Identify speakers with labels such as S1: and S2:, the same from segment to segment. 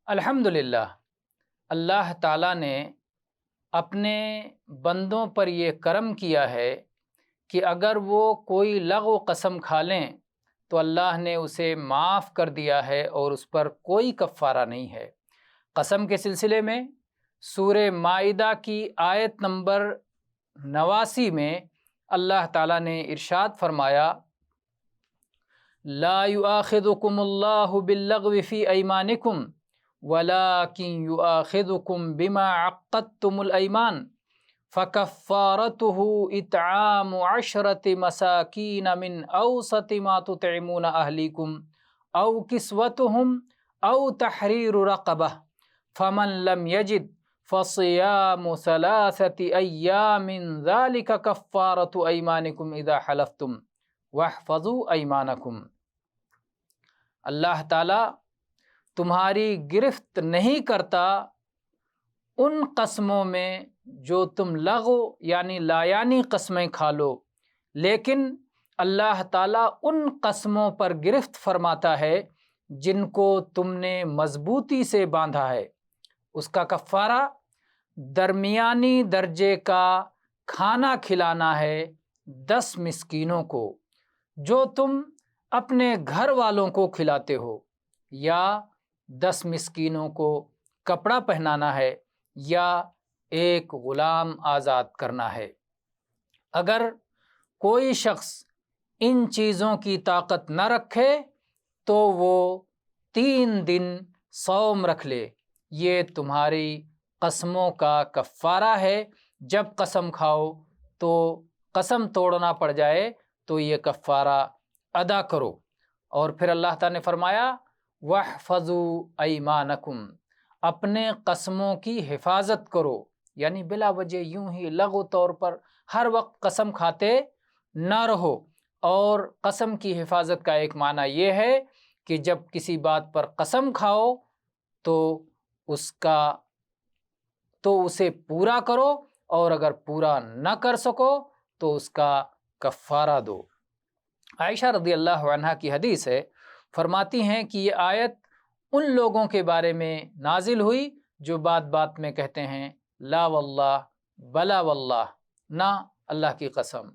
S1: الحمدللہ، اللہ تعالیٰ نے اپنے بندوں پر یہ کرم کیا ہے کہ اگر وہ کوئی لغو قسم کھا لیں تو اللہ نے اسے معاف کر دیا ہے اور اس پر کوئی کفارہ نہیں ہے۔ قسم کے سلسلے میں سورہ مائدہ کی آیت نمبر 89 میں اللہ تعالیٰ نے ارشاد فرمایا، لا یؤاخذکم اللہ باللغو فی ایمانکم ولکن یؤاخذکم بما عقدتم الایمان فکفارته اطعام 10 مساکین من اوسط ما تطعمون اہلیکم او کسوتهم او تحریر رقبہ فمن لم یجد فصیام 3 ایام ذلک کفارۃ ایمانکم اذا حلفتم واحفظوا ایمانکم۔ اللہ تعالیٰ تمہاری گرفت نہیں کرتا ان قسموں میں جو تم لغو یعنی لایانی قسمیں کھا لو، لیکن اللہ تعالیٰ ان قسموں پر گرفت فرماتا ہے جن کو تم نے مضبوطی سے باندھا ہے۔ اس کا کفارہ درمیانی درجے کا کھانا کھلانا ہے 10 مسکینوں کو جو تم اپنے گھر والوں کو کھلاتے ہو، یا 10 مسکینوں کو کپڑا پہنانا ہے، یا ایک غلام آزاد کرنا ہے۔ اگر کوئی شخص ان چیزوں کی طاقت نہ رکھے تو وہ 3 دن صوم رکھ لے، یہ تمہاری قسموں کا کفارہ ہے۔ جب قسم کھاؤ تو قسم توڑنا پڑ جائے تو یہ کفارہ ادا کرو۔ اور پھر اللہ تعالیٰ نے فرمایا، وَاحْفَظُوا أَيْمَانَكُمْ، اپنے قسموں کی حفاظت کرو، یعنی بلا وجہ یوں ہی لغو طور پر ہر وقت قسم کھاتے نہ رہو۔ اور قسم کی حفاظت کا ایک معنی یہ ہے کہ جب کسی بات پر قسم کھاؤ تو اسے پورا کرو، اور اگر پورا نہ کر سکو تو اس کا کفارہ دو۔ عائشہ رضی اللہ عنہا کی حدیث ہے، فرماتی ہیں کہ یہ آیت ان لوگوں کے بارے میں نازل ہوئی جو بات بات میں کہتے ہیں لا واللہ بلا واللہ، نہ اللہ کی قسم،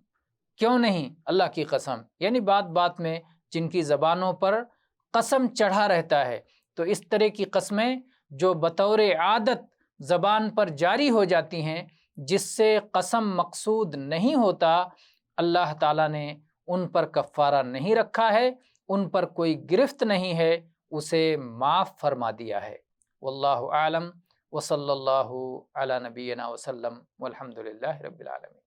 S1: کیوں نہیں اللہ کی قسم، یعنی بات بات میں جن کی زبانوں پر قسم چڑھا رہتا ہے۔ تو اس طرح کی قسمیں جو بطور عادت زبان پر جاری ہو جاتی ہیں، جس سے قسم مقصود نہیں ہوتا، اللہ تعالیٰ نے ان پر کفارہ نہیں رکھا ہے، ان پر کوئی گرفت نہیں ہے، اسے معاف فرما دیا ہے۔ واللہ اعلم، وصلی اللہ علی نبینا وسلم، والحمد للہ رب العالمین۔